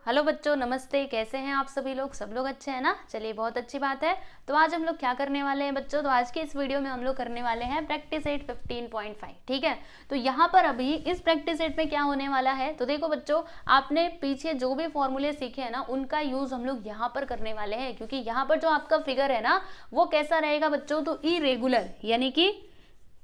Hello बच्चों, नमस्ते। कैसे हैं आप सभी लोग? सब लोग अच्छे हैं ना? चलिए, बहुत अच्छी बात है। तो आज हम लोग क्या करने वाले हैं बच्चों? तो आज के इस वीडियो में हम लोग करने वाले हैं प्रैक्टिस सेट 15.5। ठीक है, तो यहाँ पर अभी इस प्रैक्टिस सेट में क्या होने वाला है, तो देखो बच्चों, आपने पीछे जो भी फॉर्मूले सीखे हैं ना, उनका यूज हम लोग यहाँ पर करने वाले हैं। क्योंकि यहाँ पर जो आपका फिगर है ना, वो कैसा रहेगा बच्चों? तो इरेगुलर, यानी कि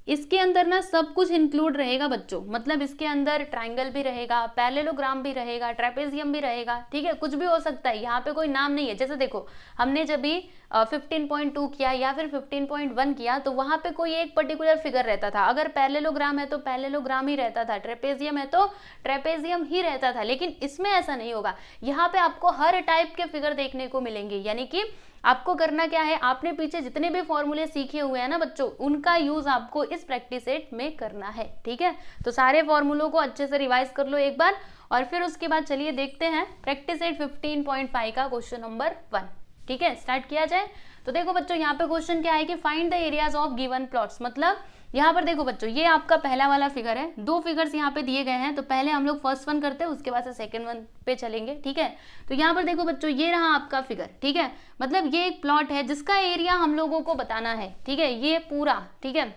इसके अंदर ना सब कुछ इंक्लूड रहेगा बच्चों। मतलब इसके अंदर ट्राइंगल भी रहेगा, पैरेललोग्राम भी रहेगा, ट्रेपेजियम भी रहेगा। ठीक है, कुछ भी हो सकता है, यहाँ पे कोई नाम नहीं है। जैसे देखो, हमने जब भी 15.2 किया या फिर 15.1 किया, तो वहां पे कोई एक पर्टिकुलर फिगर रहता था। अगर पैरेललोग्राम है तो पैरेललोग्राम ही रहता था, ट्रेपेजियम है तो ट्रेपेजियम ही रहता था। लेकिन इसमें ऐसा नहीं होगा। यहाँ पे आपको हर टाइप के फिगर देखने को मिलेंगे। यानी कि आपको करना क्या है, आपने पीछे जितने भी फॉर्मूले सीखे हुए हैं ना बच्चों, उनका यूज आपको इस प्रैक्टिस सेट में करना है। ठीक है, तो सारे फॉर्मूलों को अच्छे से रिवाइज कर लो एक बार, और फिर उसके बाद चलिए देखते हैं प्रैक्टिस सेट 15.5 का क्वेश्चन नंबर 1। ठीक है, स्टार्ट किया जाए। तो देखो बच्चों, यहाँ पे क्वेश्चन क्या है कि find the areas of given plots. मतलब यहाँ पर देखो बच्चों, ये आपका पहला वाला फिगर है। दो फिगर्स यहाँ पे दिए गए हैं, तो पहले हम लोग फर्स्ट वन करते हैं, उसके बाद से सेकंड वन पे चलेंगे। ठीक है, तो यहाँ पर देखो बच्चों, ये रहा आपका फिगर। ठीक है, मतलब ये एक प्लॉट है जिसका एरिया हम लोगों को बताना है। ठीक है, ये पूरा, ठीक है,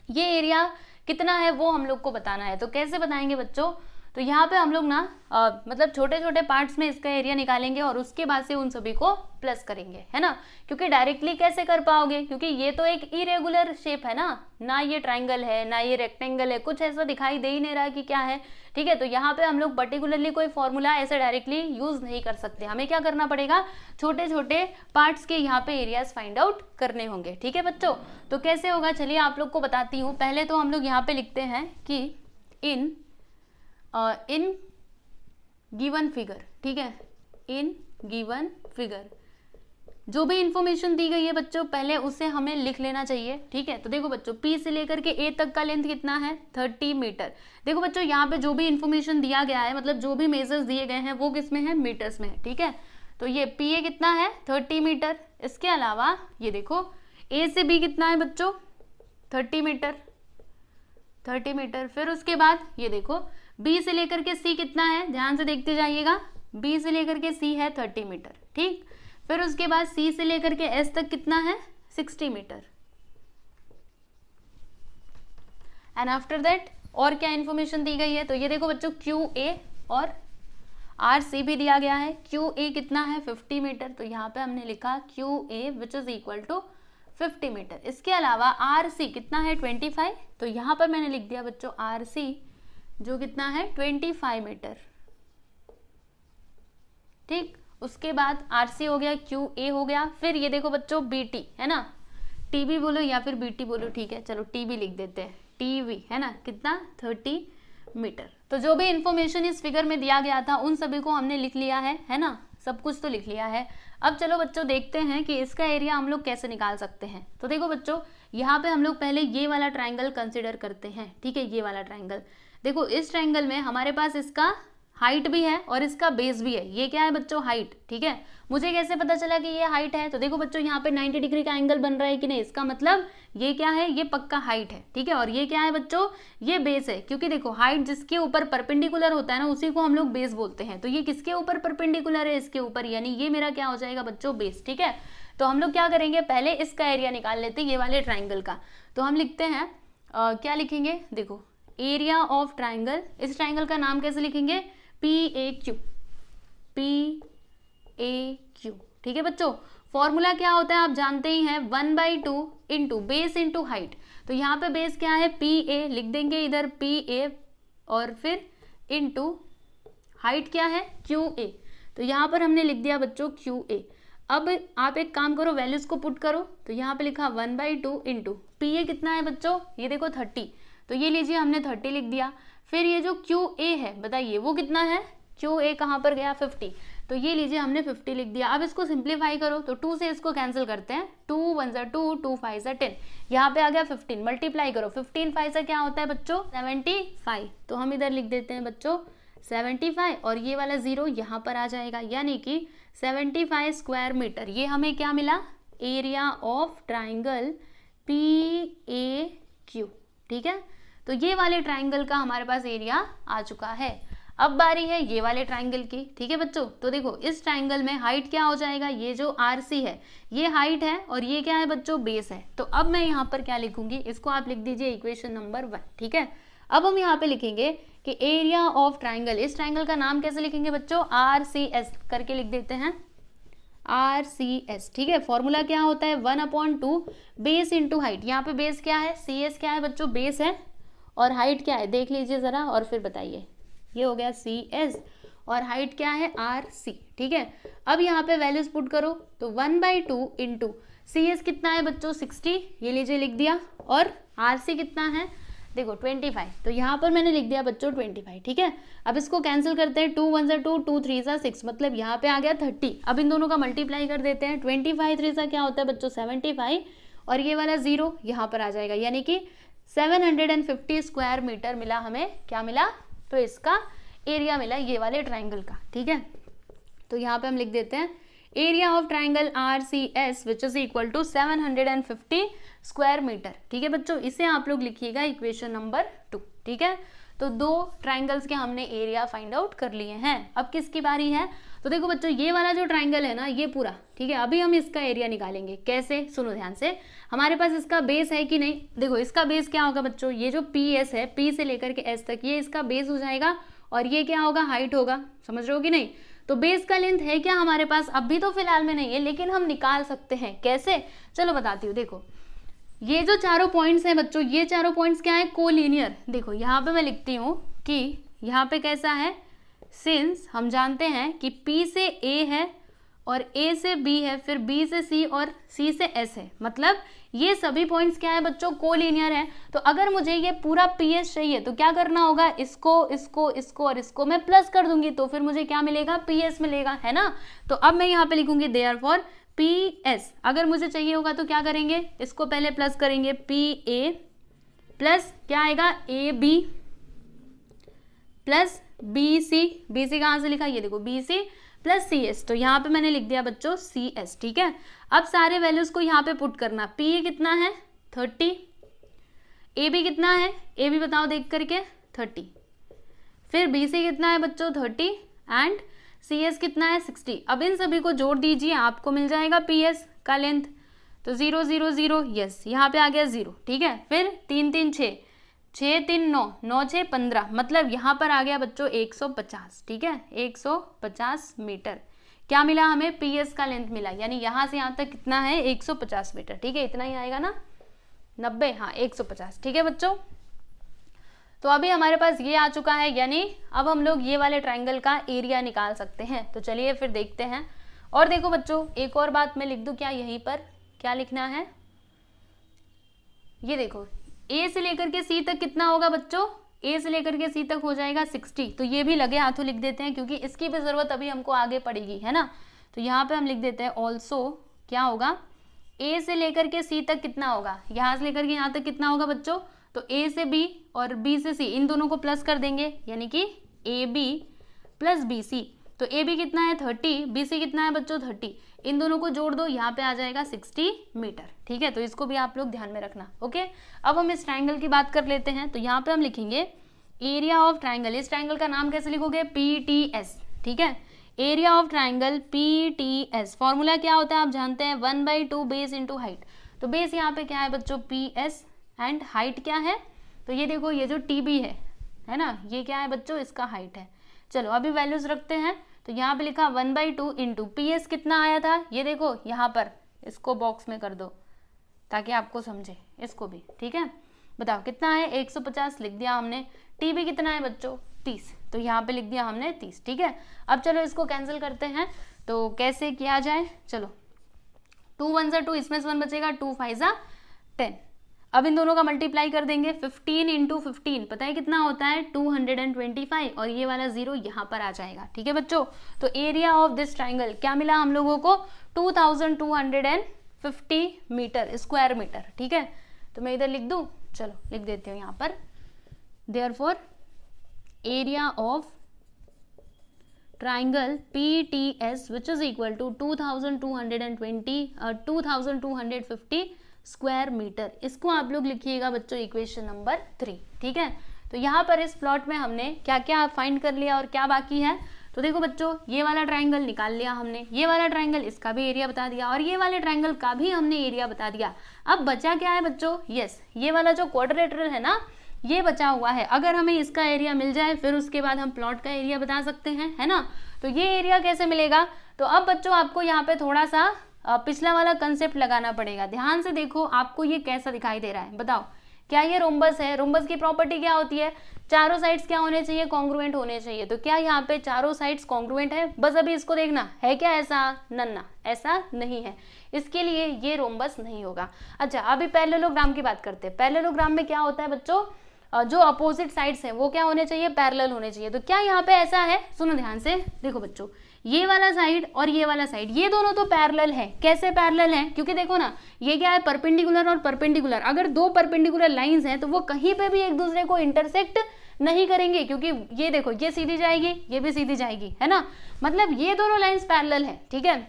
ये एरिया कितना है वो हम लोग को बताना है। तो कैसे बताएंगे बच्चों? तो यहाँ पे हम लोग ना मतलब छोटे छोटे पार्ट्स में इसका एरिया निकालेंगे और उसके बाद से उन सभी को प्लस करेंगे, है ना। क्योंकि डायरेक्टली कैसे कर पाओगे, क्योंकि ये तो एक इरेगुलर शेप है ना ये ट्राइंगल है ना ये रेक्टेंगल है, कुछ ऐसा दिखाई दे ही नहीं रहा कि क्या है। ठीक है, तो यहाँ पे हम लोग पर्टिकुलरली कोई फॉर्मूला ऐसे डायरेक्टली यूज नहीं कर सकते। हमें क्या करना पड़ेगा, छोटे छोटे पार्ट्स के यहाँ पे एरियाज फाइंड आउट करने होंगे। ठीक है बच्चों, तो कैसे होगा चलिए आप लोग को बताती हूँ। पहले तो हम लोग यहाँ पे लिखते हैं कि इन गिवन फिगर। ठीक है, इन गिवन फिगर जो भी इंफॉर्मेशन दी गई है बच्चों, पहले उसे हमें लिख लेना चाहिए। ठीक है, तो देखो बच्चों, P से लेकर के A तक का लेंथ कितना है? 30 मीटर। देखो बच्चों, यहाँ पे जो भी इंफॉर्मेशन दिया गया है, मतलब जो भी मेजर्स दिए गए हैं, वो किस में है? मीटर्स में है। ठीक है, तो ये PA कितना है? 30 मीटर। इसके अलावा ये देखो, A से B कितना है बच्चों? 30 मीटर, 30 मीटर। फिर उसके बाद ये देखो, B से लेकर के C कितना है? ध्यान से देखते जाइएगा, B से लेकर के C है 30 मीटर। ठीक, फिर उसके बाद C से लेकर के S तक कितना है? 60 मीटर। एंड आफ्टर दैट और क्या इंफॉर्मेशन दी गई है? तो ये देखो बच्चों, QA और RC भी दिया गया है। QA कितना है? 50 मीटर। तो यहाँ पे हमने लिखा QA which is equal to 50 metre. इसके अलावा RC कितना है? 25। तो यहाँ पर मैंने लिख दिया बच्चों RC जो कितना है? 25 मीटर। ठीक, उसके बाद RC हो गया, QA हो गया। फिर ये देखो बच्चों, BT है ना, TB बोलो या फिर BT बोलो, ठीक है, चलो TB लिख देते हैं, TB है ना, कितना? 30 मीटर। तो जो भी इंफॉर्मेशन इस फिगर में दिया गया था, उन सभी को हमने लिख लिया है ना, सब कुछ तो लिख लिया है। अब चलो बच्चों देखते हैं कि इसका एरिया हम लोग कैसे निकाल सकते हैं। तो देखो बच्चों, यहाँ पे हम लोग पहले ये वाला ट्राइंगल कंसिडर करते हैं। ठीक है, ये वाला ट्राइंगल देखो, इस ट्राइंगल में हमारे पास इसका हाइट भी है और इसका बेस भी है। ये क्या है बच्चों? हाइट। ठीक है, मुझे कैसे पता चला कि ये हाइट है? तो देखो बच्चों, यहाँ पे 90 डिग्री का एंगल बन रहा है कि नहीं, इसका मतलब ये क्या है? ये पक्का हाइट है। ठीक है, और ये क्या है बच्चों? ये बेस है। क्योंकि देखो, हाइट जिसके ऊपर परपेंडिकुलर होता है ना, उसी को हम लोग बेस बोलते हैं। तो ये किसके ऊपर परपेंडिकुलर है? इसके ऊपर, यानी ये मेरा क्या हो जाएगा बच्चों? बेस। ठीक है, तो हम लोग क्या करेंगे, पहले इसका एरिया निकाल लेते हैं, ये वाले ट्राइंगल का। तो हम लिखते हैं क्या लिखेंगे? देखो, एरिया ऑफ ट्राइंगल। इस ट्राइंगल का नाम कैसे लिखेंगे? PAQ, PAQ। ठीक है बच्चों, फॉर्मूला क्या होता है आप जानते ही हैं, 1/2 इंटू बेस इंटू हाइट। तो यहाँ पे बेस क्या है? PA लिख देंगे इधर, PA, और फिर इंटू हाइट क्या है? QA। तो यहाँ पर हमने लिख दिया बच्चों QA। अब आप एक काम करो, वैल्यूज को पुट करो। तो यहाँ पे लिखा 1/2 इंटू PA कितना है बच्चों? ये देखो 30। तो ये लीजिए, हमने 30 लिख दिया। फिर ये जो QA है, बताइए वो कितना है? QA कहाँ पर गया? 50। तो ये लीजिए, हमने 50 लिख दिया। अब इसको सिंप्लीफाई करो, तो 2 से इसको कैंसिल करते हैं। 2 1 ज़ा 2, 2 5 ज़ा 10। यहाँ पे आ गया 15। मल्टीप्लाई करो, 15 5 ज़ा क्या होता है बच्चों? 75। तो हम इधर लिख देते हैं बच्चों 75, और ये वाला 0 यहाँ पर आ जाएगा, यानी कि 75 स्क्वायर मीटर। ये हमें क्या मिला? Area of triangle PAQ। ठीक है, तो ये वाले ट्राइंगल का हमारे पास एरिया आ चुका है। अब बारी है ये वाले ट्राइंगल की, ठीक है बच्चों। तो देखो इस ट्राइंगल में हाइट क्या हो जाएगा, ये जो RC है ये हाइट है और ये क्या है बच्चों, बेस है। तो अब मैं यहाँ पर क्या लिखूंगी, इसको आप लिख दीजिए इक्वेशन नंबर 1, ठीक है। अब हम यहाँ पे लिखेंगे कि एरिया ऑफ ट्राइंगल, इस ट्राइंगल का नाम कैसे लिखेंगे बच्चों, RCS करके लिख देते हैं, RCS, ठीक है। फॉर्मूला क्या होता है, 1/2 बेस इंटू हाइट। यहाँ पे बेस क्या है, CS क्या है बच्चों, बेस है, और हाइट क्या है देख लीजिए जरा और फिर बताइए। ये हो गया CS और हाइट क्या है RC, ठीक है। अब यहाँ पे वैल्यूज पुट करो तो 1/2 इंटू CS कितना है बच्चों 60, ये लीजिए लिख दिया, और RC कितना है देखो 25, तो यहाँ पर मैंने लिख दिया बच्चों 25, ठीक है। अब इसको कैंसिल करते हैं, 2 1 2 2 3 6, मतलब यहाँ पे आ गया 30। अब इन दोनों का मल्टीप्लाई कर देते हैं, 25 3 क्या होता है बच्चों 75, और ये वाला 0 यहाँ पर आ जाएगा, यानी कि 750 स्क्वायर मीटर मिला हमें, क्या मिला, तो इसका एरिया मिला ये वाले ट्राइंगल का, ठीक है। तो यहाँ पे हम लिख देते हैं area of triangle RCS which is equal to 750 square metre, ठीक है बच्चों। इसे आप लोग लिखिएगा इक्वेशन नंबर 2, ठीक है। तो दो ट्राइंगल्स के हमने एरिया फाइंड आउट कर लिए हैं। अब किसकी बारी है, तो देखो बच्चों ये वाला जो ट्राइंगल है ना ये पूरा, ठीक है। अभी हम इसका एरिया निकालेंगे, कैसे, सुनो ध्यान से। हमारे पास इसका बेस है कि नहीं, देखो इसका बेस क्या होगा बच्चों, ये जो PS है, P से लेकर के S तक, ये इसका बेस हो जाएगा, और ये क्या होगा, हाइट होगा, समझ रहे हो कि नहीं। तो बेस का लेंथ है क्या हमारे पास, अभी तो फिलहाल में नहीं है, लेकिन हम निकाल सकते हैं, कैसे, चलो बताती हूँ। देखो ये जो चारों पॉइंट्स हैं बच्चों, ये चारों पॉइंट्स क्या है, कोलिनियर। देखो यहाँ पे मैं लिखती हूँ कि यहाँ पे कैसा है, सिंस हम जानते हैं कि P से A है और A से B है, फिर B से C और C से S है, मतलब ये सभी पॉइंट्स क्या है बच्चों, कोलिनियर है। तो अगर मुझे ये पूरा PS चाहिए तो क्या करना होगा, इसको इसको इसको और इसको मैं प्लस कर दूंगी, तो फिर मुझे क्या मिलेगा, PS मिलेगा, है ना। तो अब मैं यहाँ पे लिखूंगी देयरफॉर PS, अगर मुझे चाहिए होगा तो क्या करेंगे, इसको पहले प्लस करेंगे, PA प्लस क्या आएगा, AB प्लस BC कहाँ से लिखा, ये देखो BC प्लस CS, तो यहाँ पे मैंने लिख दिया बच्चों CS, ठीक है। अब सारे वैल्यूज को यहाँ पे पुट करना, PA कितना है 30, AB कितना है, AB बताओ देख करके 30, फिर BC कितना है बच्चों 30, एंड CS कितना है 60। अब इन सभी को जोड़ दीजिए, आपको मिल जाएगा PS का लेंथ, तो 0 0 0, यस यहाँ पे आ गया 0, ठीक है। फिर 3 3 6, 6 3 9, 9 6 15, मतलब यहाँ पर आ गया बच्चों 150, ठीक है, 150 मीटर क्या मिला हमें, PS का लेंथ मिला, यानी यहाँ से यहाँ तक कितना है 150 मीटर, ठीक है, इतना ही आएगा ना, 90, हाँ 150, ठीक है बच्चों। तो अभी हमारे पास ये आ चुका है, यानी अब हम लोग ये वाले ट्राइंगल का एरिया निकाल सकते हैं। तो चलिए फिर देखते हैं। और देखो बच्चों एक और बात मैं लिख दूं क्या, यहीं पर क्या लिखना है, ये देखो A से लेकर के C तक कितना होगा बच्चों, A से लेकर के C तक हो जाएगा 60, तो ये भी लगे हाथों लिख देते हैं क्योंकि इसकी भी जरूरत अभी हमको आगे पड़ेगी, है ना। तो यहाँ पे हम लिख देते हैं ऑल्सो क्या होगा, A से लेकर के C तक कितना होगा, यहाँ से लेकर के यहाँ तक कितना होगा बच्चों, तो A से B और B से C इन दोनों को प्लस कर देंगे, यानी कि AB प्लस BC, तो AB कितना है 30, BC कितना है बच्चों 30, इन दोनों को जोड़ दो, यहाँ पे आ जाएगा 60 मीटर, ठीक है। तो इसको भी आप लोग ध्यान में रखना, ओके। अब हम इस ट्राइंगल की बात कर लेते हैं। तो यहाँ पे हम लिखेंगे एरिया ऑफ ट्राइंगल, इस ट्राइंगल का नाम कैसे लिखोगे, PTS, ठीक है। Area of triangle PTS, formula क्या होता है आप जानते हैं, 1/2 बेस इंटू हाइट। तो बेस यहाँ पे क्या है बच्चों PS, एंड हाइट क्या है, तो ये देखो ये जो TB है ना, ये क्या है बच्चों, इसका हाइट है। चलो अभी वैल्यूज रखते हैं। तो यहाँ पे लिखा 1/2 इंटू PS कितना आया था, ये देखो यहाँ पर, इसको बॉक्स में कर दो ताकि आपको समझे इसको भी, ठीक है। बताओ कितना है 150 लिख दिया हमने, TB कितना है बच्चों 30, तो यहाँ पे लिख दिया हमने 30, ठीक है। अब चलो इसको कैंसिल करते हैं, तो कैसे किया जाए, चलो 2 1 2, इसमें से 1 बचेगा, 2 5 10। अब इन दोनों का मल्टीप्लाई कर देंगे, 15 इंटू 15 पता है कितना होता है 225, और ये वाला 0 यहाँ पर आ जाएगा, ठीक है बच्चों। तो एरिया ऑफ दिस ट्राइंगल क्या मिला हम लोगों को, 2250 मीटर स्क्वायर मीटर, ठीक है। तो मैं इधर लिख दूं, चलो लिख देती हूँ यहाँ पर, therefore area of triangle PTS which is equal to 2250 square metre, इसको आप लोग लिखिएगा बच्चों इक्वेशन नंबर 3, ठीक है। तो यहाँ पर इस प्लॉट में हमने क्या क्या फाइंड कर लिया और क्या बाकी है, तो देखो बच्चों ये वाला ट्राइंगल निकाल लिया हमने, ये वाला ट्राइंगल इसका भी एरिया बता दिया और ये वाले ट्राइंगल का भी हमने एरिया बता दिया। अब बचा क्या है बच्चों, यस ये वाला जो क्वाड्रिलेटरल है ना ये बचा हुआ है। अगर हमें इसका एरिया मिल जाए फिर उसके बाद हम प्लॉट का एरिया बता सकते हैं, है ना। तो ये एरिया कैसे मिलेगा, तो अब बच्चों आपको यहाँ पे थोड़ा सा पिछला वाला कंसेप्ट लगाना पड़ेगा। ध्यान से देखो आपको ये कैसा दिखाई दे रहा है, बताओ क्या ये रोम्बस है। रोम्बस की प्रॉपर्टी क्या होती है, चारों साइड्स क्या होने चाहिए, कॉन्ग्रुएंट होने चाहिए। तो क्या यहाँ पे चारों साइड्स कॉन्ग्रुएंट है, बस अभी इसको देखना है क्या ऐसा, नन्ना ऐसा नहीं है, इसके लिए ये रोम्बस नहीं होगा। अच्छा अभी पैरेललोग्राम की बात करते हैं। पैरेललोग्राम में क्या होता है बच्चों, जो अपोजिट साइड्स हैं वो क्या होने चाहिए, पैरेलल होने चाहिए। तो क्या यहाँ पे ऐसा है, सुनो ध्यान से देखो बच्चों, ये वाला साइड और ये वाला साइड ये दोनों तो पैरेलल है। कैसे पैरेलल है, क्योंकि देखो ना ये क्या है, परपेंडिकुलर और परपेंडिकुलर। अगर दो परपेंडिकुलर लाइंस हैं तो वो कहीं पे भी एक दूसरे को इंटरसेक्ट नहीं करेंगे, क्योंकि ये देखो ये सीधी जाएगी ये भी सीधी जाएगी, है ना, मतलब ये दोनों लाइंस पैरेलल है, ठीक है।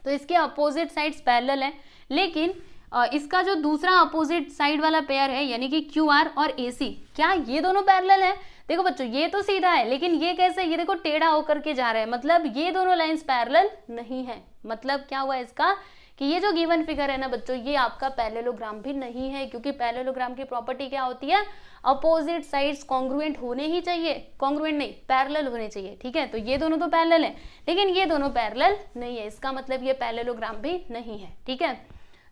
तो इसके अपोजिट साइड्स पैरेलल है, लेकिन इसका जो दूसरा अपोजिट साइड वाला पेयर है यानी कि QR और AC, क्या ये दोनों पैरेलल है। देखो बच्चों ये तो सीधा है, लेकिन ये कैसे, ये देखो टेढ़ा होकर के जा रहा है, मतलब ये दोनों लाइंस पैरेलल नहीं है। मतलब क्या हुआ इसका कि ये जो गिवन फिगर है ना बच्चों ये आपका पैरेललोग्राम भी नहीं है, क्योंकि पैरेललोग्राम की प्रॉपर्टी क्या होती है, अपोजिट साइड्स कॉन्ग्रुएंट होने ही चाहिए, कॉन्ग्रुएंट नहीं पैरेलल होने चाहिए, ठीक है। तो ये दोनों तो पैरेलल है लेकिन ये दोनों पैरेलल नहीं है, इसका मतलब ये पैरेललोग्राम भी नहीं है, ठीक है।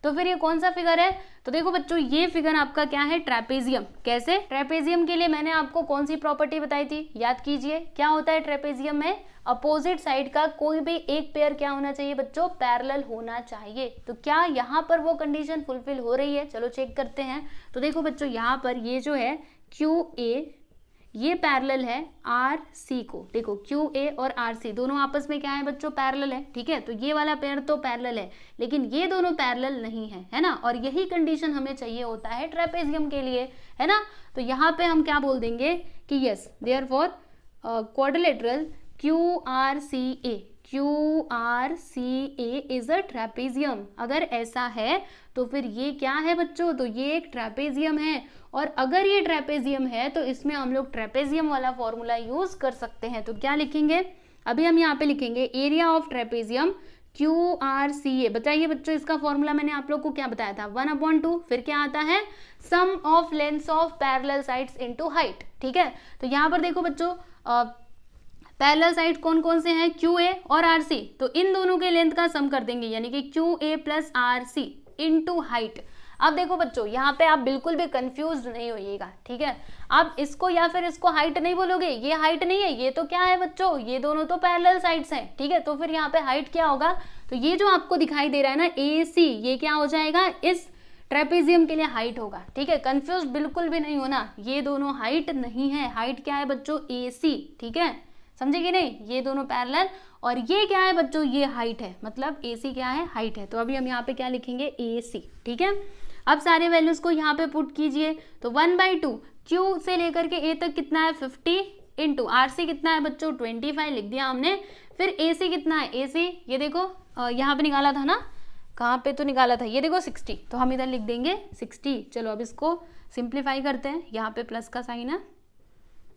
तो फिर ये कौन सा फिगर है, तो देखो बच्चों ये फिगर आपका क्या है, ट्रेपेजियम। कैसे, ट्रेपेजियम के लिए मैंने आपको कौन सी प्रॉपर्टी बताई थी, याद कीजिए। क्या होता है ट्रेपेजियम में, अपोजिट साइड का कोई भी एक पेयर क्या होना चाहिए बच्चों, पैरेलल होना चाहिए। तो क्या यहाँ पर वो कंडीशन फुलफिल हो रही है, चलो चेक करते हैं। तो देखो बच्चों यहाँ पर ये जो है QA ये पैरेलल है RC को, देखो QA और RC दोनों आपस में क्या है बच्चों, पैरेलल है, ठीक है। तो ये वाला पेयर तो पैरेलल है लेकिन ये दोनों पैरेलल नहीं है, है ना। और यही कंडीशन हमें चाहिए होता है ट्रेपेजियम के लिए, है ना। तो यहाँ पे हम क्या बोल देंगे कि yes therefore quadrilateral QRCA is a trapezium. अगर ऐसा है तो फिर ये क्या है बच्चों, तो ये एक ट्रेपेजियम है। और अगर ये ट्रेपेजियम है तो इसमें हम लोग ट्रेपेजियम वाला फॉर्मूला यूज कर सकते हैं। तो क्या लिखेंगे, अभी हम यहाँ पे लिखेंगे एरिया ऑफ ट्रेपेजियम QRCA। बताइए बच्चों इसका फॉर्मूला मैंने आप लोग को क्या बताया था, 1/2, फिर क्या आता है, sum of lengths of parallel sides into height, ठीक है। तो यहाँ पर देखो बच्चों पैरेलल साइड कौन कौन से हैं, QA और RC, तो इन दोनों के लेंथ का सम कर देंगे यानी कि QA plus RC into height. अब देखो बच्चों यहाँ पे आप बिल्कुल भी कंफ्यूज नहीं होइएगा, ठीक है। आप इसको या फिर इसको हाइट नहीं बोलोगे, ये हाइट नहीं है, ये तो क्या है बच्चों, ये दोनों तो पैरेलल साइड्स हैं, ठीक है। तो फिर यहाँ पे हाइट क्या होगा, तो ये जो आपको दिखाई दे रहा है ना AC, ये क्या हो जाएगा, इस ट्रेपेजियम के लिए हाइट होगा, ठीक है। कंफ्यूज बिल्कुल भी नहीं होना, ये दोनों हाइट नहीं है, हाइट क्या है बच्चों AC, ठीक है, समझे कि नहीं। ये दोनों पैरेलल और ये क्या है बच्चों, ये हाइट है, मतलब AC क्या है, हाइट है। तो अभी हम यहाँ पे क्या लिखेंगे, AC, ठीक है। अब सारे वैल्यूज को यहाँ पे पुट कीजिए, तो 1/2 Q से लेकर के A तक कितना है 50 इंटू RC कितना है बच्चों 25 लिख दिया हमने। फिर AC कितना है, AC ये देखो यहाँ पे निकाला था ना, कहाँ पे तो निकाला था, ये देखो 60, तो हम इधर लिख देंगे 60। चलो अब इसको सिंप्लीफाई करते हैं, यहाँ पे प्लस का साइन है,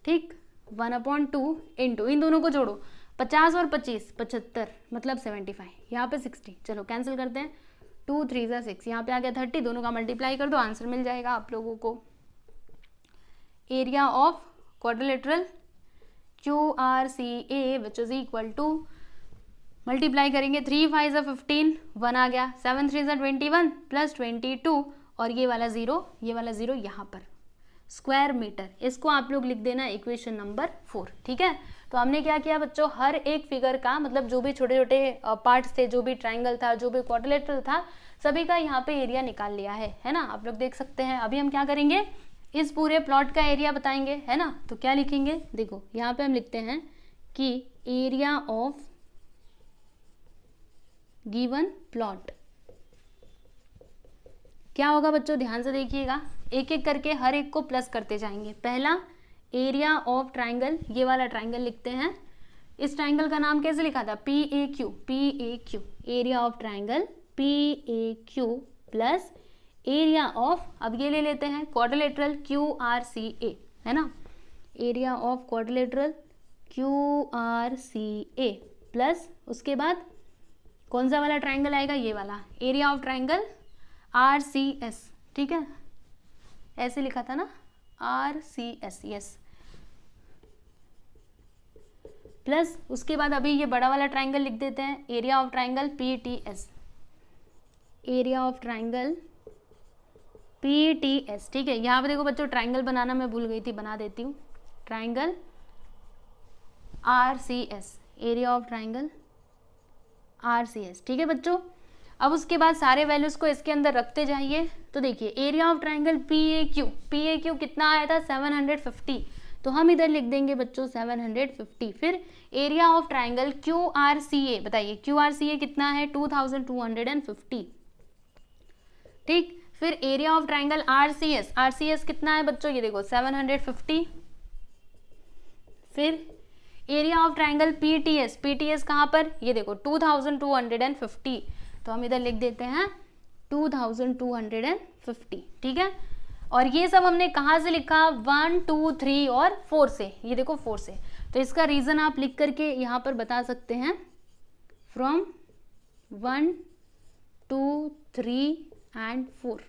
ठीक। 1/2 इंटू इन दोनों को जोड़ो, 50 और 25 75 मतलब 75, यहाँ पे 60, चलो कैंसिल करते हैं, 2 3 6, यहाँ पे आ गया 30, दोनों का मल्टीप्लाई कर दो, आंसर मिल जाएगा आप लोगों को। Area of quadrilateral QRCA which is equal to, multiply करेंगे 3 5 15, 1 आ गया, 7 3 21 प्लस 22 और ये वाला 0 यहाँ पर स्क्वायर मीटर। इसको आप लोग लिख देना इक्वेशन नंबर 4, ठीक है। तो हमने क्या किया बच्चों, हर एक फिगर का मतलब जो भी छोटे छोटे पार्ट्स थे, जो भी ट्राइंगल था, जो भी क्वाड्रिलेटरल था, सभी का यहाँ पे एरिया निकाल लिया है ना, आप लोग देख सकते हैं। अभी हम क्या करेंगे, इस पूरे प्लॉट का एरिया बताएंगे, है ना। तो क्या लिखेंगे, देखो यहाँ पे हम लिखते हैं कि एरिया ऑफ गिवन प्लॉट क्या होगा बच्चों, ध्यान से देखिएगा, एक एक करके हर एक को प्लस करते जाएंगे। पहला एरिया ऑफ ट्राइंगल, ये वाला ट्राइंगल लिखते हैं, इस ट्राइंगल का नाम कैसे लिखा था, PAQ, area of triangle PAQ plus area of, अब ये ले लेते हैं क्वाड्रिलेटरल QRCA, है ना। Area of quadrilateral QRCA plus उसके बाद कौन सा वाला ट्राइंगल आएगा, ये वाला एरिया ऑफ ट्राइंगल RCS, ठीक है, ऐसे लिखा था ना RCS, यस, प्लस उसके बाद अभी ये बड़ा वाला ट्राइंगल लिख देते हैं, area of triangle PTS, area of triangle PTS, ठीक है। यहाँ पे देखो बच्चों ट्राइंगल बनाना मैं भूल गई थी, बना देती हूँ, triangle RCS, area of triangle RCS, ठीक है बच्चों। अब उसके बाद सारे वैल्यूज को इसके अंदर रखते जाइए। तो देखिए एरिया ऑफ ट्राइंगल PAQ कितना आया था 750, तो हम इधर लिख देंगे बच्चों 750। फिर एरिया ऑफ ट्राइंगल QRCA, बताइए QRCA कितना है 2250, ठीक। फिर एरिया ऑफ ट्राइंगल RCS कितना है बच्चों, ये देखो 750। फिर एरिया ऑफ ट्राइंगल PTS कहाँ पर, ये देखो 2250, तो हम इधर लिख देते हैं 2250, ठीक है। और ये सब हमने कहाँ से लिखा, 1 2 3 और 4 से, ये देखो 4 से। तो इसका रीज़न आप लिख करके यहाँ पर बता सकते हैं, फ्रॉम 1 2 3 एंड 4,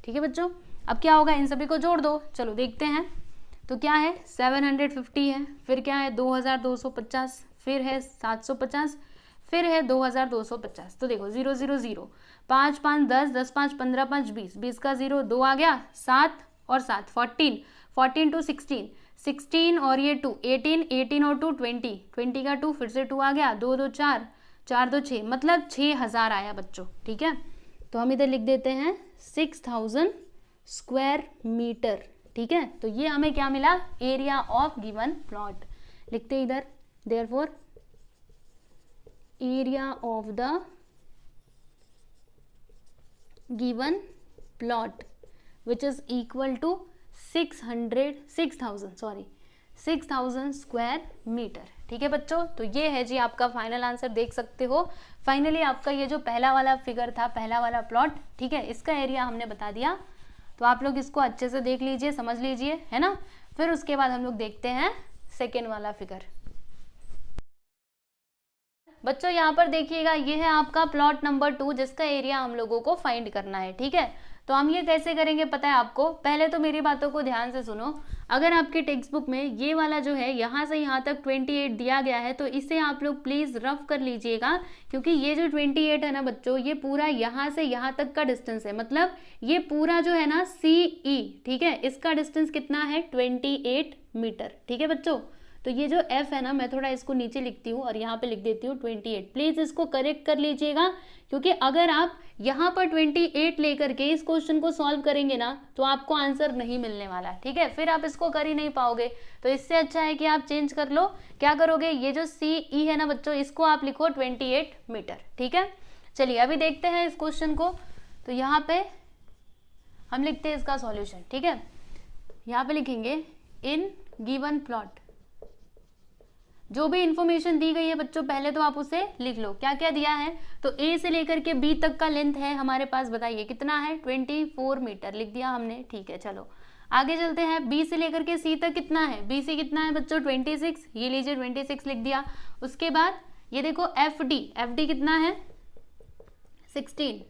ठीक है बच्चों। अब क्या होगा, इन सभी को जोड़ दो, चलो देखते हैं। तो क्या है 750 है, फिर क्या है 2250, फिर है 750, फिर है 2250। तो देखो 0 0 0, 5 5 10, 10 5 15, 5 20, 20 का 0 2 आ गया, 7 और 7 14, 14 टू 16, 16 और ये 2 18, 18 और 2 20, 20 का 2 फिर से 2 आ गया, 2 2 4, 4 2 6, मतलब 6000 आया बच्चों, ठीक है। तो हम इधर लिख देते हैं 6000 स्क्वायर मीटर, ठीक है। तो ये हमें क्या मिला, एरिया ऑफ गिवन प्लॉट, लिखते इधर, therefore area of the given plot which is equal to 6000 square metre, ठीक है बच्चों। तो ये है जी आपका फाइनल आंसर, देख सकते हो। फाइनली आपका ये जो पहला वाला फिगर था, पहला वाला प्लॉट, ठीक है, इसका एरिया हमने बता दिया। तो आप लोग इसको अच्छे से देख लीजिए, समझ लीजिए, है ना। फिर उसके बाद हम लोग देखते हैं सेकेंड वाला फिगर। बच्चों यहाँ पर देखिएगा, ये है आपका प्लॉट नंबर 2 जिसका एरिया हम लोगों को फाइंड करना है, ठीक है। तो हम ये कैसे करेंगे पता है आपको, पहले तो मेरी बातों को ध्यान से सुनो। अगर आपकी टेक्स्ट बुक में ये वाला जो है यहाँ से यहाँ तक 28 दिया गया है, तो इसे आप लोग प्लीज़ रफ कर लीजिएगा, क्योंकि ये जो 28 है ना बच्चों, ये पूरा यहाँ से यहाँ तक का डिस्टेंस है, मतलब ये पूरा जो है ना CE, ठीक है, इसका डिस्टेंस कितना है 28 मीटर, ठीक है बच्चों। तो ये जो f है ना, मैं थोड़ा इसको नीचे लिखती हूँ और यहाँ पे लिख देती हूँ 28। प्लीज़ इसको करेक्ट कर लीजिएगा, क्योंकि अगर आप यहाँ पर 28 लेकर के इस क्वेश्चन को सॉल्व करेंगे ना, तो आपको आंसर नहीं मिलने वाला, ठीक है, फिर आप इसको कर ही नहीं पाओगे। तो इससे अच्छा है कि आप चेंज कर लो। क्या करोगे, ये जो CE है ना बच्चों, इसको आप लिखो 28 मीटर, ठीक है। चलिए अभी देखते हैं इस क्वेश्चन को। तो यहाँ पे हम लिखते हैं इसका सॉल्यूशन, ठीक है। यहाँ पे लिखेंगे इन गिवन प्लॉट, जो भी इंफॉर्मेशन दी गई है बच्चों पहले तो आप उसे लिख लो, क्या क्या दिया है। तो A से लेकर के B तक का लेंथ है हमारे पास, बताइए कितना है 24 मीटर, लिख दिया हमने, ठीक है। चलो आगे चलते हैं, B से लेकर के C तक कितना है, B से कितना है बच्चों 26, ये लीजिए 26 लिख दिया। उसके बाद ये देखो FD कितना है 16,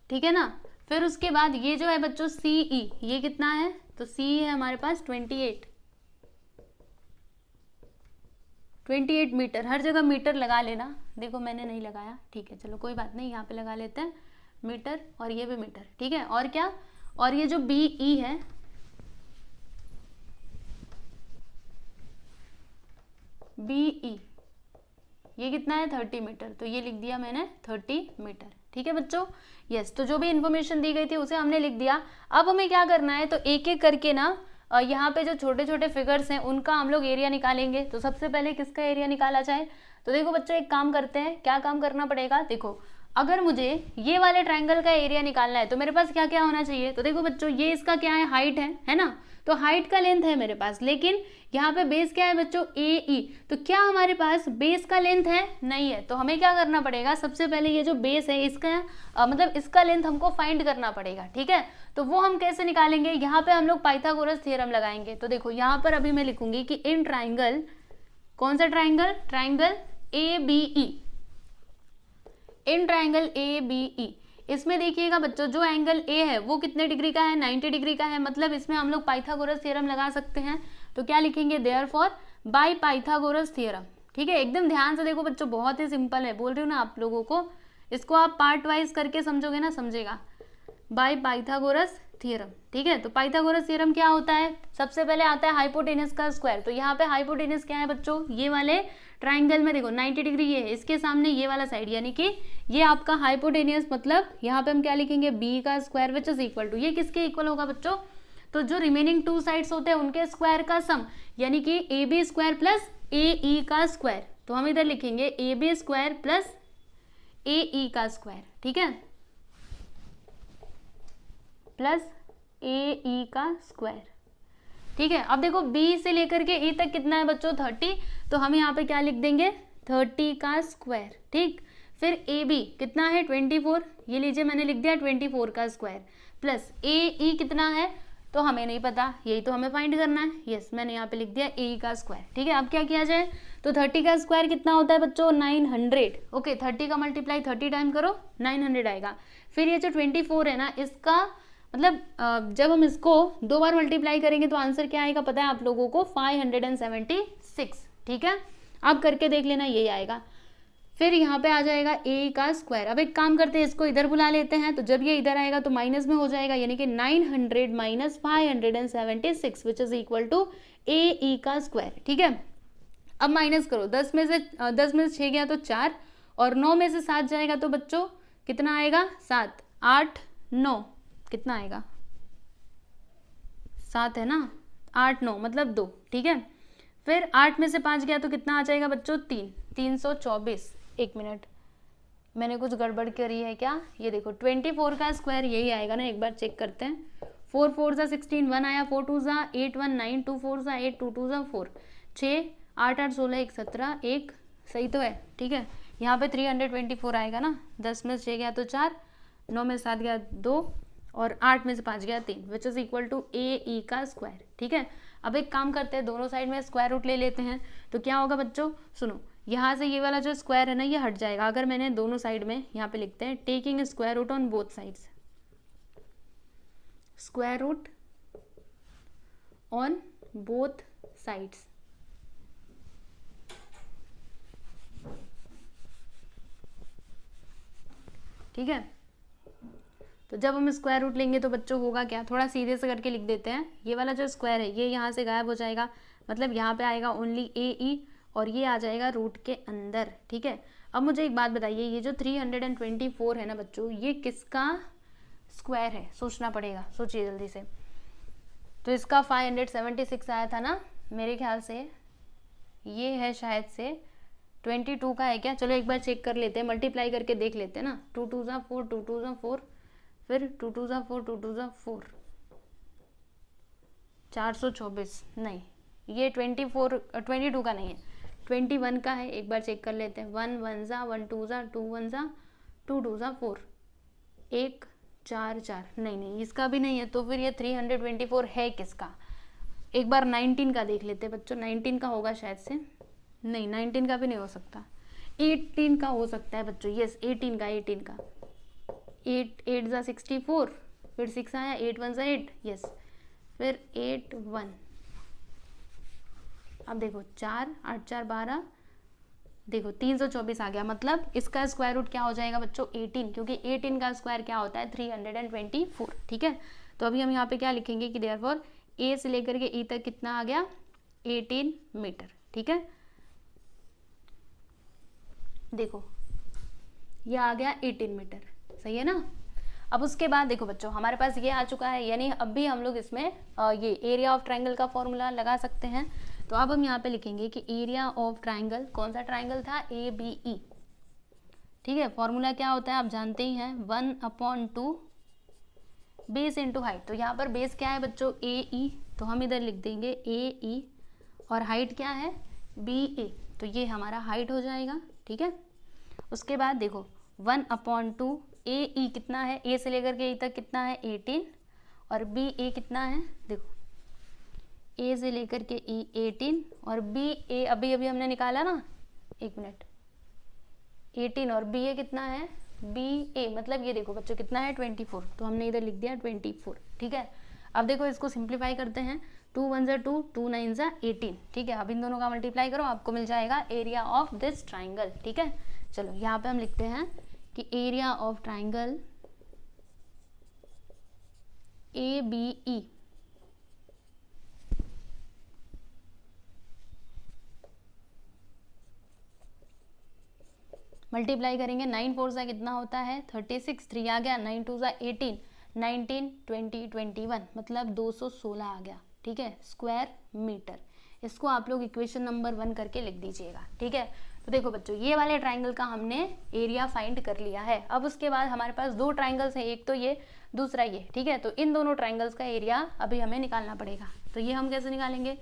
ठीक है ना। फिर उसके बाद ये जो है बच्चों CE, ये कितना है, तो CE है हमारे पास 28 मीटर। हर जगह मीटर लगा लेना, देखो मैंने नहीं लगाया, ठीक है, चलो कोई बात नहीं, यहाँ पे लगा लेते हैं मीटर, और ये भी मीटर, ठीक है। और क्या, और ये जो BE है, BE ये कितना है 30 मीटर, तो ये लिख दिया मैंने 30 मीटर, ठीक है बच्चों। यस, तो जो भी इंफॉर्मेशन दी गई थी उसे हमने लिख दिया। अब हमें क्या करना है, तो एक एक करके ना यहाँ पे जो छोटे छोटे फिगर्स हैं उनका हम लोग एरिया निकालेंगे। तो सबसे पहले किसका एरिया निकाला जाए, तो देखो बच्चों एक काम करते हैं, क्या काम करना पड़ेगा, देखो अगर मुझे ये वाले ट्रायंगल का एरिया निकालना है तो मेरे पास क्या क्या होना चाहिए, तो देखो बच्चों ये इसका क्या है, हाइट है ना, तो हाइट का लेंथ है मेरे पास, लेकिन यहाँ पे बेस क्या है बच्चों, ए ई, तो क्या हमारे पास बेस का लेंथ है, नहीं है, तो हमें क्या करना पड़ेगा, सबसे पहले ये जो बेस है इसका मतलब इसका लेंथ हमको फाइंड करना पड़ेगा, ठीक है। तो वो हम कैसे निकालेंगे, यहाँ पे हम लोग पाइथागोरस थ्योरम लगाएंगे। तो देखो यहाँ पर अभी मैं लिखूंगी कि इन ट्राइंगल, कौन सा triangle, triangle A B E, in triangle A B E, इसमें देखिएगा बच्चों जो एंगल ए है वो कितने डिग्री का है, 90 डिग्री का है, मतलब इसमें हम लोग पाइथागोरस थ्योरम लगा सकते हैं। तो क्या लिखेंगे, देयरफॉर बाय पाइथागोरस थ्योरम, ठीक है। एकदम ध्यान से देखो बच्चों, बहुत ही सिंपल है, बोल रही हूँ ना आप लोगों को, इसको आप पार्ट वाइज करके समझोगे ना, समझेगा, बाय पाइथागोरस थ्योरम, ठीक है। तो पाइथागोरस थ्योरम क्या होता है, सबसे पहले आता है हाइपोटेनस का स्क्वायर। तो यहाँ पे हाइपोटेनस क्या है बच्चों, ये वाले ट्राइंगल में देखो 90 डिग्री ये है, इसके सामने ये वाला साइड, यानी कि ये आपका हाइपोटेनियस, मतलब यहाँ पे हम क्या लिखेंगे, बी का square which is equal to, ये किसके इक्वल होगा बच्चों, तो जो रिमेनिंग टू साइड्स होते हैं उनके स्क्वायर का सम, यानी कि A B square plus A E का स्क्वायर। तो हम इधर लिखेंगे A B square plus A E का स्क्वायर, ठीक है, प्लस ए ई का स्क्वायर, ठीक है। अब देखो बी से लेकर के ए तक कितना है बच्चों, 30, तो हम यहाँ पे क्या लिख देंगे, 30 का स्क्वायर, ठीक। फिर ए बी कितना है, 24, ये लीजिए मैंने लिख दिया 24 का स्क्वायर, प्लस ए ई कितना है, तो हमें नहीं पता, यही तो हमें फाइंड करना है, यस मैंने यहाँ पे लिख दिया ए का स्क्वायर, ठीक है। अब क्या किया जाए, तो 30 का स्क्वायर कितना होता है बच्चों, 900, ओके, 30 का मल्टीप्लाई 30 टाइम करो, 900 आएगा। फिर ये जो 24 है ना, इसका मतलब जब हम इसको 2 बार मल्टीप्लाई करेंगे तो आंसर क्या आएगा पता है आप लोगों को, 576, ठीक है। अब करके देख लेना, यही आएगा। फिर यहाँ पे आ जाएगा ए का स्क्वायर। अब एक काम करते हैं, इसको इधर बुला लेते हैं, तो जब ये इधर आएगा तो माइनस में हो जाएगा, यानी कि 900 minus 576 which is equal to A E का स्क्वायर, ठीक है। अब माइनस करो, 10 में से 6 गया तो 4, और 9 में से 7 जाएगा तो बच्चों कितना आएगा, 7, 8, 9, कितना आएगा, 7 है ना, 8, 9 मतलब 2, ठीक है। फिर 8 में से 5 गया तो कितना आ जाएगा बच्चों, 3, 324। एक मिनट, मैंने कुछ गड़बड़ करी है क्या, ये देखो 24 का स्क्वायर यही आएगा ना, एक बार चेक करते हैं। 4 4 सा 16, 1 आया, 4 2 सा 8, 1 9, 2 4 सा 8, 2 2 सा 4, 6 8 8 16 1 17, 1 सही तो है, ठीक है। यहाँ पे 324 आएगा ना, 10 में से 6 गया तो 4, 9 में से 7 गया 2, और 8 में से 5 गया 3, विच is equal to A E का स्क्वायर, ठीक है। अब एक काम करते हैं, दोनों साइड में स्क्वायर रूट ले लेते हैं, तो क्या होगा बच्चों, सुनो, यहाँ से ये वाला जो स्क्वायर है ना ये हट जाएगा, अगर मैंने दोनों साइड में यहाँ पे लिखते हैं taking square root on both sides, square root on both sides, ठीक है। तो जब हम स्क्वायर रूट लेंगे तो बच्चों होगा क्या, थोड़ा सीधे से करके लिख देते हैं, ये वाला जो स्क्वायर है ये यहाँ से गायब हो जाएगा, मतलब यहाँ पे आएगा ओनली ए ई, और ये आ जाएगा रूट के अंदर, ठीक है। अब मुझे एक बात बताइए, ये जो 324 है ना बच्चों, ये किसका स्क्वायर है, सोचना पड़ेगा, सोचिए जल्दी से। तो इसका 576 आया था ना, मेरे ख्याल से ये है शायद से 22 का है क्या, चलो एक बार चेक कर लेते हैं, मल्टीप्लाई करके देख लेते हैं ना, 2 2 सा 4, 2 2 सा 4, फिर 2 2 सा 4, 2 2 सा 4, 424, नहीं ये 22 का नहीं है, 21 का है, एक बार चेक कर लेते हैं। 1 1 सा 1 2 सा 2 1 सा 2 2 सा 4, 1 4 4, नहीं इसका भी नहीं है, तो फिर ये 324 है किसका, एक बार 19 का देख लेते हैं बच्चों, 19 का होगा शायद से, नहीं 19 का भी नहीं हो सकता, 18 का हो सकता है बच्चों, यस 18 का 8 8 सा 64, फिर 6 आया, 8 1 सा 8, यस, फिर 8 1, अब देखो 4 8 4 12, देखो 324 आ गया, मतलब इसका स्क्वायर रूट क्या हो जाएगा बच्चों, 18, क्योंकि 18 का स्क्वायर क्या होता है, 324, ठीक है। तो अभी हम यहाँ पे क्या लिखेंगे कि देयरफॉर ए से लेकर के ई तक कितना आ गया, 18 मीटर, ठीक है। देखो ये आ गया 18 मीटर, सही है ना। अब उसके बाद देखो बच्चों हमारे पास ये आ चुका है, यानी अब भी हम लोग इसमें ये एरिया ऑफ ट्राइंगल का फॉर्मूला लगा सकते हैं। तो अब हम यहाँ पे लिखेंगे कि एरिया ऑफ ट्राइंगल, कौन सा ट्राइंगल था, ए बी ई, ठीक है। फॉर्मूला क्या होता है आप जानते ही हैं, 1/2 बेस इंटू हाइट। तो यहाँ पर बेस क्या है बच्चों, ए ई, तो हम इधर लिख देंगे ए ई, और हाइट क्या है बी ए, तो ये हमारा हाइट हो जाएगा। ठीक है। उसके बाद देखो 1/2 ए ई कितना है, ए से लेकर के ई तक कितना है 18, और बी ए कितना है, देखो ए से लेकर के ई 18 और बी ए अभी अभी हमने निकाला ना, एक मिनट, 18 और बी ए कितना है, बी ए मतलब ये देखो बच्चों कितना है 24, तो हमने इधर लिख दिया 24। ठीक है। अब देखो इसको सिंप्लीफाई करते हैं, 2 1 ज़ा 2, 2 9 ज़ा 18। ठीक है। अब इन दोनों का मल्टीप्लाई करो, आपको मिल जाएगा एरिया ऑफ दिस ट्राइंगल। ठीक है। चलो यहाँ पे हम लिखते हैं कि area of triangle A B E multiply करेंगे, 9 4 ज़ा कितना होता है 36, 3 आ गया, 9 2 ज़ा 18, 19 20 21 मतलब 216 आ गया। ठीक है, स्क्वायर मीटर। इसको आप लोग इक्वेशन नंबर 1 करके लिख दीजिएगा। ठीक है। तो देखो बच्चों ये वाले ट्राइंगल का हमने एरिया फाइंड कर लिया है। अब उसके बाद हमारे पास दो ट्राइंगल्स हैं, एक तो ये, दूसरा ये। ठीक है। तो इन दोनों ट्राइंगल्स का एरिया अभी हमें निकालना पड़ेगा। तो ये हम कैसे निकालेंगे,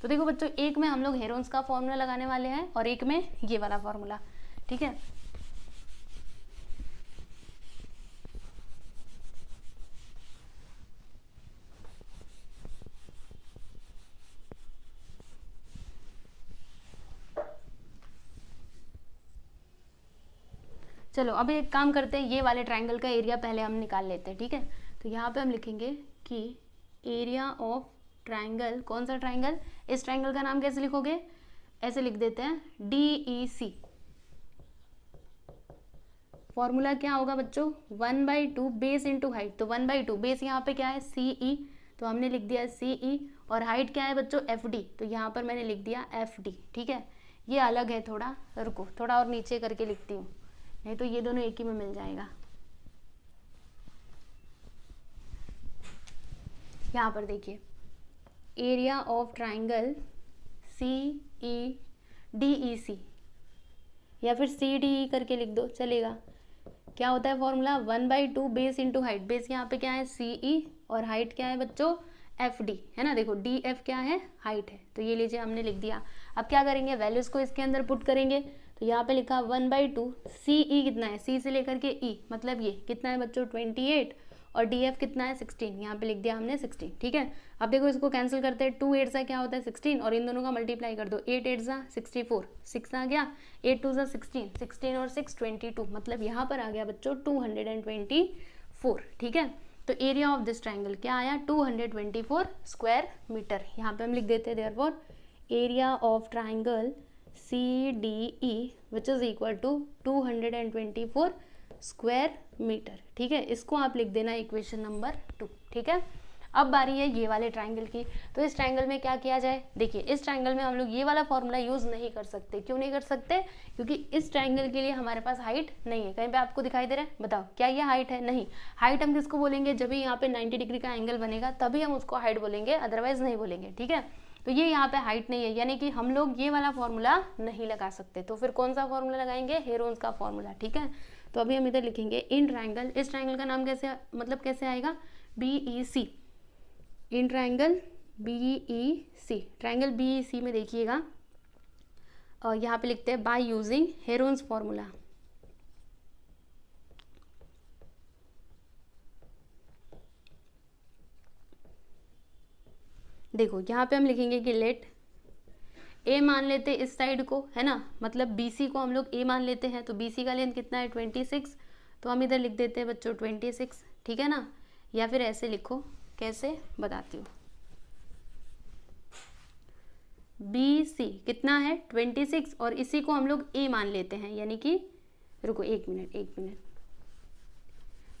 तो देखो बच्चों एक में हम लोग हेरोन्स का फॉर्मूला लगाने वाले हैं और एक में ये वाला फॉर्मूला। ठीक है। चलो अभी एक काम करते हैं, ये वाले ट्राइंगल का एरिया पहले हम निकाल लेते हैं। ठीक है। तो यहाँ पे हम लिखेंगे कि एरिया ऑफ ट्राइंगल, कौन सा ट्राइंगल, इस ट्राइंगल का नाम कैसे लिखोगे, ऐसे लिख देते हैं DEC। फॉर्मूला क्या होगा बच्चों, 1/2 बेस इंटू हाइट। तो 1/2 बेस यहाँ पे क्या है CE, तो हमने लिख दिया CE, और हाइट क्या है बच्चों FD, तो यहाँ पर मैंने लिख दिया FD। ठीक है। ये अलग है थोड़ा, रुको थोड़ा और नीचे करके लिखती हूँ, नहीं तो ये दोनों एक ही में मिल जाएगा। यहाँ पर देखिए एरिया ऑफ ट्राइंगल CEDEC या फिर CDE करके लिख दो चलेगा। क्या होता है formula, 1/2 base into height. Base यहाँ पे क्या है CE और हाइट क्या है बच्चों FD, है ना। देखो DF क्या है, हाइट है, तो ये लीजिए हमने लिख दिया। अब क्या करेंगे, वैल्यूज को इसके अंदर पुट करेंगे। तो यहाँ पे लिखा 1/2 CE कितना है, C से लेकर के E मतलब ये कितना है बच्चों 28, और DF कितना है 16, यहाँ पे लिख दिया हमने 16। ठीक है। अब देखो इसको कैंसिल करते हैं, 2 8 सा क्या होता है 16, और इन दोनों का मल्टीप्लाई कर दो, 8 8 सा 64, 6 आ गया, 8 2 सा 16, 16 और 6 22 मतलब यहाँ पर आ गया बच्चों 224। ठीक है। तो एरिया ऑफ दिस ट्राइंगल क्या आया 224 स्क्वायर मीटर। यहाँ पे हम लिख देते हैं therefore area of triangle CDE which is equal to 224 square metre. ठीक है। इसको आप लिख देना इक्वेशन नंबर 2। ठीक है। अब बारी है ये वाले ट्राइंगल की। तो इस ट्राइंगल में क्या किया जाए, देखिए इस ट्राइंगल में हम लोग ये वाला फॉर्मूला यूज नहीं कर सकते। क्यों नहीं कर सकते, क्योंकि इस ट्राइंगल के लिए हमारे पास हाइट नहीं है। कहीं पे आपको दिखाई दे रहा है, बताओ क्या ये हाइट है, नहीं। हाइट हम किसको बोलेंगे, जब भी यहाँ पे 90 डिग्री का एंगल बनेगा तभी हम उसको हाइट बोलेंगे, अदरवाइज नहीं बोलेंगे। ठीक है। तो ये यहाँ पे हाइट नहीं है, यानी कि हम लोग ये वाला फॉर्मूला नहीं लगा सकते। तो फिर कौन सा फॉर्मूला लगाएंगे, हेरोन्स का फॉर्मूला। ठीक है। तो अभी हम इधर लिखेंगे इन ट्राइंगल, इस ट्राइंगल का नाम कैसे मतलब कैसे आएगा BEC, in triangle BEC। Triangle BEC में देखिएगा और यहाँ पे लिखते हैं बाय यूजिंग हेरोन्स फॉर्मूला। देखो यहाँ पे हम लिखेंगे कि लेट A मान लेते इस साइड को, है ना, मतलब BC को हम लोग A मान लेते हैं। तो BC का लेंथ कितना है 26, तो हम इधर लिख देते हैं बच्चों 26। ठीक है ना, या फिर ऐसे लिखो, कैसे बताती हूँ। BC कितना है 26 और इसी को हम लोग A मान लेते हैं, यानी कि रुको एक मिनट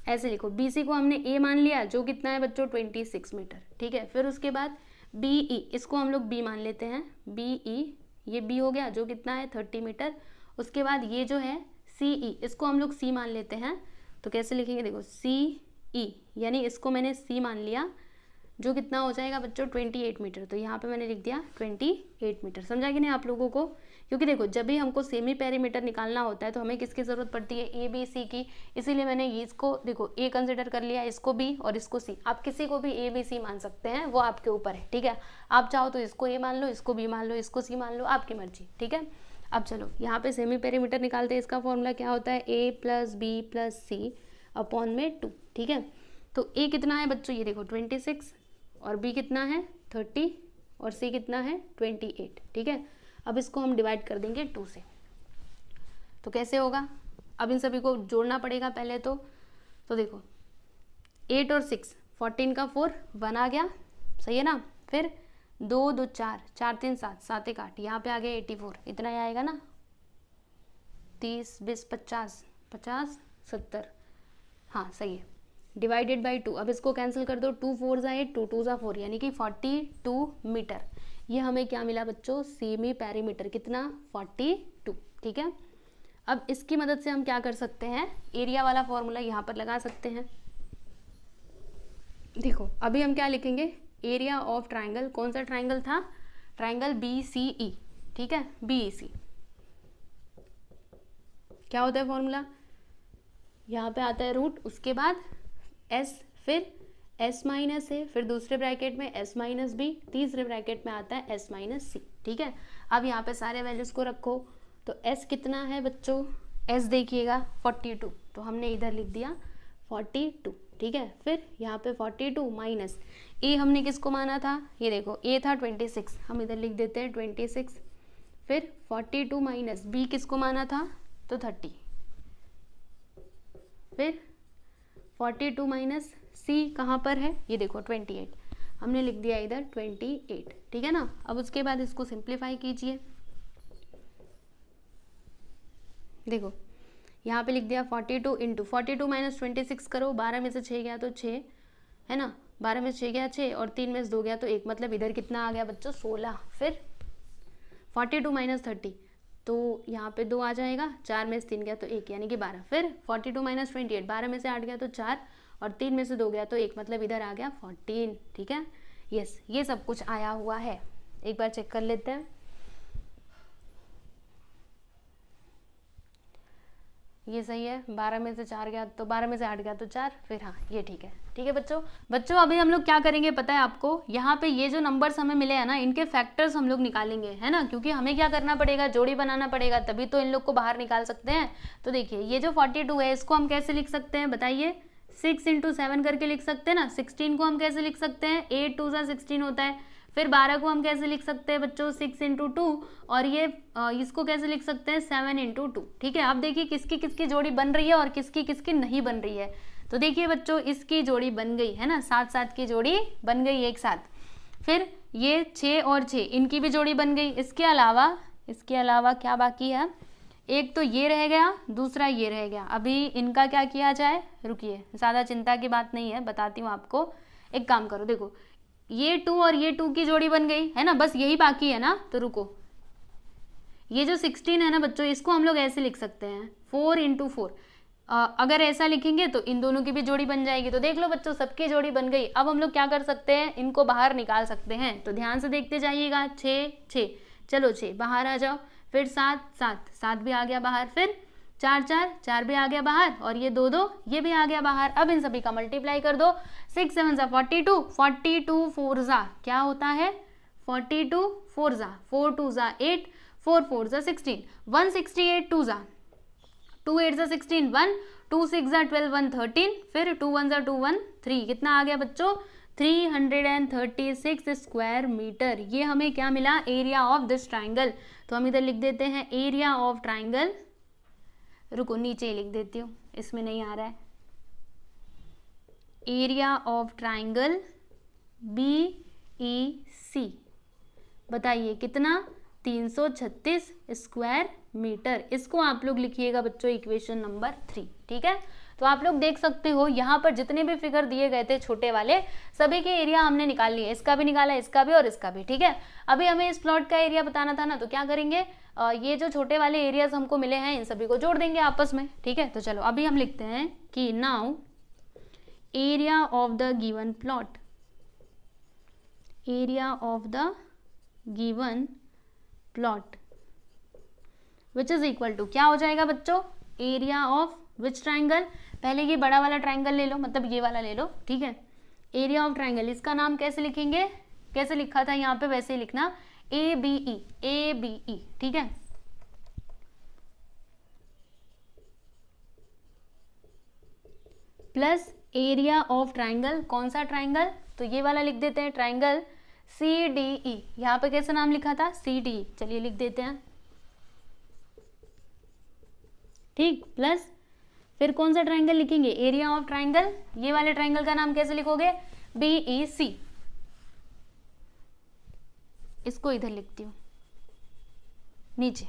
ऐसे लिखो, BC को हमने A मान लिया जो कितना है बच्चों 26 मीटर। ठीक है। फिर उसके बाद BE इसको हम लोग B मान लेते हैं, BE ये B हो गया जो कितना है 30 मीटर। उसके बाद ये जो है CE इसको हम लोग C मान लेते हैं। तो कैसे लिखेंगे, देखो CE यानी इसको मैंने C मान लिया जो कितना हो जाएगा बच्चों 28 मीटर। तो यहाँ पे मैंने लिख दिया 28 मीटर। समझा कि नहीं आप लोगों को, क्योंकि देखो जब भी हमको सेमी पेरीमीटर निकालना होता है तो हमें किसकी ज़रूरत पड़ती है, ए बी सी की। इसीलिए मैंने इसको देखो ए कंसिडर कर लिया, इसको बी और इसको सी। आप किसी को भी ए बी सी मान सकते हैं, वो आपके ऊपर है, ठीक है। आप चाहो तो इसको ए मान लो, इसको बी मान लो, इसको सी मान लो, आपकी मर्जी, ठीक है। अब चलो यहाँ पे सेमी पेरीमीटर निकालते हैं। इसका फॉर्मूला क्या होता है, ए प्लस बी प्लस सी अपॉन में 2, ठीक है। तो ए कितना है बच्चों, ये देखो 26, और बी कितना है 30, और सी कितना है 28, ठीक है। अब इसको हम डिवाइड कर देंगे 2 से। तो कैसे होगा, अब इन सभी को जोड़ना पड़ेगा पहले तो देखो 8 और 6, 14 का 4, 1 आ गया, सही है ना। फिर 2 2 4, 4 3 7, 7 1 8, यहाँ पे आ गया 84, इतना ही आएगा ना। 30 20 50, 50 70, हाँ सही है। डिवाइडेड बाई 2, अब इसको कैंसिल कर दो, 2 4 ज़ा 8, 2 2 ज़ा 4, यानी कि 42 मीटर। ये हमें क्या मिला बच्चों, सेमी पेरीमीटर, कितना 42, ठीक है। अब इसकी मदद से हम क्या कर सकते हैं, एरिया वाला फॉर्मूला यहाँ पर लगा सकते हैं। देखो अभी हम क्या लिखेंगे, एरिया ऑफ ट्राइंगल, कौन सा ट्राइंगल था, ट्राइंगल BCE, ठीक है, BEC। क्या होता है फॉर्मूला, यहाँ पे आता है रूट, उसके बाद S, फिर S माइनस A, फिर दूसरे ब्रैकेट में S माइनस B, तीसरे ब्रैकेट में आता है S माइनस C, ठीक है। अब यहाँ पे सारे वैल्यूज को रखो, तो S कितना है बच्चों, S देखिएगा 42, तो हमने इधर लिख दिया 42, ठीक है। फिर यहाँ पे 42 माइनस A हमने किसको माना था, ये देखो A था 26, हम इधर लिख देते हैं 26। फिर 42 माइनस B किसको माना था, तो 30। फिर 42 माइनस C कहाँ पर है, ये देखो 28, हमने लिख दिया इधर 28, ठीक है ना। अब उसके बाद इसको सिंप्लीफाई कीजिए, देखो यहाँ पे लिख दिया 42 इंटू 42 माइनस 26 करो, 12 में से 6 गया तो 6 है ना, 12 में से 6 गया 6, और 3 में से 2 गया तो 1, मतलब इधर कितना आ गया बच्चों 16। फिर 42 माइनस 30, तो यहाँ पे 2 आ जाएगा, 4 में से 3 गया तो 1, यानी कि 12। फिर 42 माइनस 28, 12 में से 8 गया तो 4, और 3 में से 2 गया तो 1, मतलब इधर आ गया 14, ठीक है। यस, ये सब कुछ आया हुआ है, एक बार चेक कर लेते हैं। ये सही है, 12 में से 4 गया तो 12 में से 8 गया तो 4, फिर हाँ ये ठीक है, ठीक है बच्चों अभी हम लोग क्या करेंगे पता है आपको, यहाँ पे ये जो नंबर्स हमें मिले हैं ना, इनके फैक्टर्स हम लोग निकालेंगे, है ना, क्योंकि हमें क्या करना पड़ेगा, जोड़ी बनाना पड़ेगा, तभी तो इन लोग को बाहर निकाल सकते हैं। तो देखिए ये जो 42 है, इसको हम कैसे लिख सकते हैं बताइए, 6 इंटू 7 करके लिख सकते हैं ना। 16 को हम कैसे लिख सकते हैं, 8 2 ज़ा 16 होता है। फिर 12 को हम कैसे लिख सकते हैं बच्चों, 6 इंटू 2, और ये इसको कैसे लिख सकते हैं, 7 इंटू 2, ठीक है। अब देखिए किसकी किसकी जोड़ी बन रही है और किसकी किसकी नहीं बन रही है। तो देखिए बच्चों इसकी जोड़ी बन गई है ना, 7 7 की जोड़ी बन गई एक साथ। फिर ये 6 और 6 इनकी भी जोड़ी बन गई। इसके अलावा क्या बाकी है, एक तो ये रह गया, दूसरा ये रह गया। अभी इनका क्या किया जाए, रुकिए, ज़्यादा चिंता की बात नहीं है, बताती हूँ आपको। एक काम करो, देखो ये 2 और ये 2 की जोड़ी बन गई है ना, बस यही बाकी है ना। तो रुको, ये जो 16 है ना बच्चों, इसको हम लोग ऐसे लिख सकते हैं 4 इंटू 4। अगर ऐसा लिखेंगे तो इन दोनों की भी जोड़ी बन जाएगी। तो देख लो बच्चों, सबकी जोड़ी बन गई। अब हम लोग क्या कर सकते हैं, इनको बाहर निकाल सकते हैं। तो ध्यान से देखते जाइएगा, 6 6, चलो 6 बाहर आ जाओ। फिर 7 7, 7 भी आ गया बाहर। फिर 4 4, 4 भी आ गया बाहर, और ये 2 2, ये भी आ गया बाहर। अब इन सभी का मल्टीप्लाई कर दो, 6 7 ज़ा 42, 42 4 ज़ा क्या होता है, 42 4 ज़ा 4 2 ज़ा 8, 4 4 ज़ा 16, 168 2 ज़ा 2 8 ज़ा 16, 1 2 6 ज़ा 12, 1 13, फिर 2 1 ज़ा 2 1 3, कितना आ गया बच्चों, 336 स्क्वायर मीटर। ये हमें क्या मिला, एरिया ऑफ दिस ट्राइंगल। तो हम इधर लिख देते हैं एरिया ऑफ ट्राइंगल, रुको नीचे ही लिख देती हूँ, इसमें नहीं आ रहा है, एरिया ऑफ ट्राइंगल BEC, बताइए कितना, 336 स्क्वायर मीटर। इसको आप लोग लिखिएगा बच्चों इक्वेशन नंबर 3, ठीक है। तो आप लोग देख सकते हो यहाँ पर जितने भी फिगर दिए गए थे छोटे वाले, सभी के एरिया हमने निकाल लिए, इसका भी निकाला, इसका भी और इसका भी, ठीक है। अभी हमें इस प्लॉट का एरिया बताना था ना, तो क्या करेंगे, ये जो छोटे वाले एरियाज हमको मिले हैं इन सभी को जोड़ देंगे आपस में, ठीक है। तो चलो अभी हम लिखते हैं कि now area of the given plot, area of the given plot which is equal to क्या हो जाएगा बच्चों, एरिया ऑफ विच ट्राइंगल, पहले ये बड़ा वाला ट्राइंगल ले लो, मतलब ये वाला ले लो, ठीक है, एरिया ऑफ ट्राइंगल, इसका नाम कैसे लिखेंगे, कैसे लिखा था यहाँ पे वैसे ही लिखना, ABE, ठीक है, प्लस एरिया ऑफ ट्राइंगल, कौन सा ट्राइंगल, तो ये वाला लिख देते हैं ट्राइंगल CDE, यहाँ पे कैसे नाम लिखा था CDE, चलिए लिख देते हैं, ठीक, प्लस फिर कौन सा ट्राइंगल लिखेंगे, एरिया ऑफ ट्राइंगल, ये वाले ट्राइंगल का नाम कैसे लिखोगे, BEC, इसको इधर लिखती हूँ नीचे,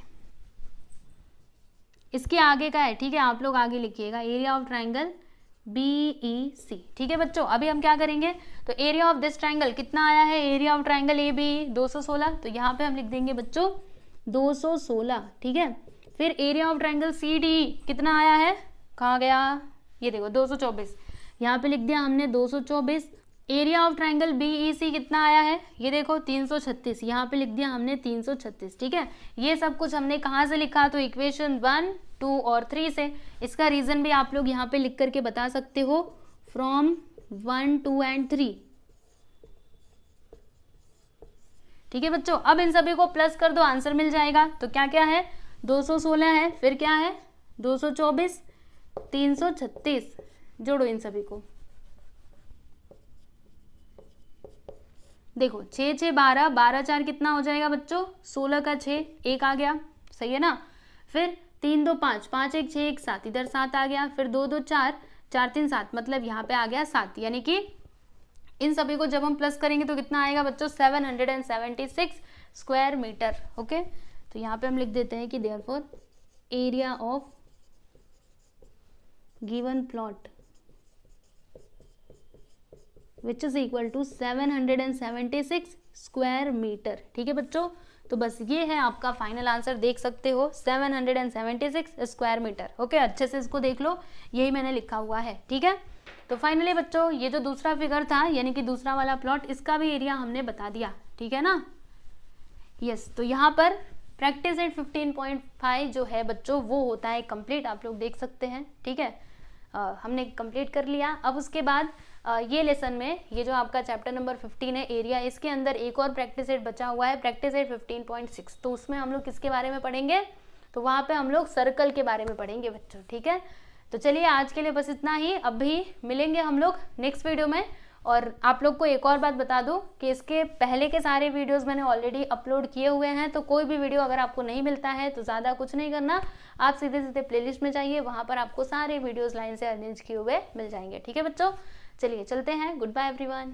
इसके आगे का है, ठीक है, आप लोग आगे लिखिएगा, एरिया ऑफ ट्राइंगल BEC, ठीक है बच्चों। अभी हम क्या करेंगे, तो एरिया ऑफ दिस ट्राइंगल कितना आया है, एरिया ऑफ ट्राइंगल ABE 216, तो यहाँ पे हम लिख देंगे बच्चों 216, ठीक है, फिर एरिया ऑफ ट्राइंगल CDE कितना आया है, कहाँ गया, ये देखो 224, यहाँ पे लिख दिया हमने 224, एरिया ऑफ ट्राइंगल BEC कितना आया है, ये देखो 336, यहाँ पे लिख दिया हमने 336, ठीक है, ये सब कुछ हमने कहाँ से लिखा, तो इक्वेशन 1, 2 और 3 से, इसका रीजन भी आप लोग यहाँ पे लिख करके बता सकते हो, फ्रॉम 1, 2 एंड 3, ठीक है बच्चों। अब इन सभी को प्लस कर दो, आंसर मिल जाएगा, तो क्या क्या है, 216 है, फिर क्या है 224, 336, जोड़ो इन सभी को, देखो 6 6 12, 12 4 कितना हो जाएगा बच्चों, 16 का 6, 1 आ गया, सही है ना, फिर 3 2 5, 5 1 6 1 7, इधर 7 आ गया, फिर 2 2 4, 4 3 7, मतलब यहाँ पे आ गया 7, यानी कि इन सभी को जब हम प्लस करेंगे तो कितना आएगा बच्चों, 776 स्क्वायर मीटर, ओके। तो यहाँ पे हम लिख देते हैं कि therefore area of given plot which is equal to 776 square metre, ठीक है बच्चों। तो बस ये है आपका फाइनल आंसर, देख सकते हो 776 स्क्वायर मीटर, ओके, अच्छे से इसको देख लो, यही मैंने लिखा हुआ है, ठीक है। तो फाइनली बच्चों ये जो दूसरा फिगर था, यानी कि दूसरा वाला प्लॉट, इसका भी एरिया हमने बता दिया, ठीक है ना, यस। तो यहाँ पर प्रैक्टिस एट 15.5 जो है बच्चों वो होता है कंप्लीट, आप लोग देख सकते हैं, ठीक है, हमने कंप्लीट कर लिया। अब उसके बाद ये लेसन में ये जो आपका चैप्टर नंबर 15 है एरिया, इसके अंदर एक और प्रैक्टिस सेट बचा हुआ है, प्रैक्टिस सेट 15.6, तो उसमें हम लोग किसके बारे में पढ़ेंगे, तो वहाँ पे हम लोग सर्कल के बारे में पढ़ेंगे बच्चों, ठीक है। तो चलिए आज के लिए बस इतना ही, अब भी मिलेंगे हम लोग नेक्स्ट वीडियो में। और आप लोग को एक और बात बता दूं कि इसके पहले के सारे वीडियोस मैंने ऑलरेडी अपलोड किए हुए हैं, तो कोई भी वीडियो अगर आपको नहीं मिलता है तो ज़्यादा कुछ नहीं करना, आप सीधे सीधे प्लेलिस्ट में जाइए, वहाँ पर आपको सारे वीडियोस लाइन से अरेंज किए हुए मिल जाएंगे, ठीक है बच्चों। चलिए चलते हैं, गुड बाय एवरीवन।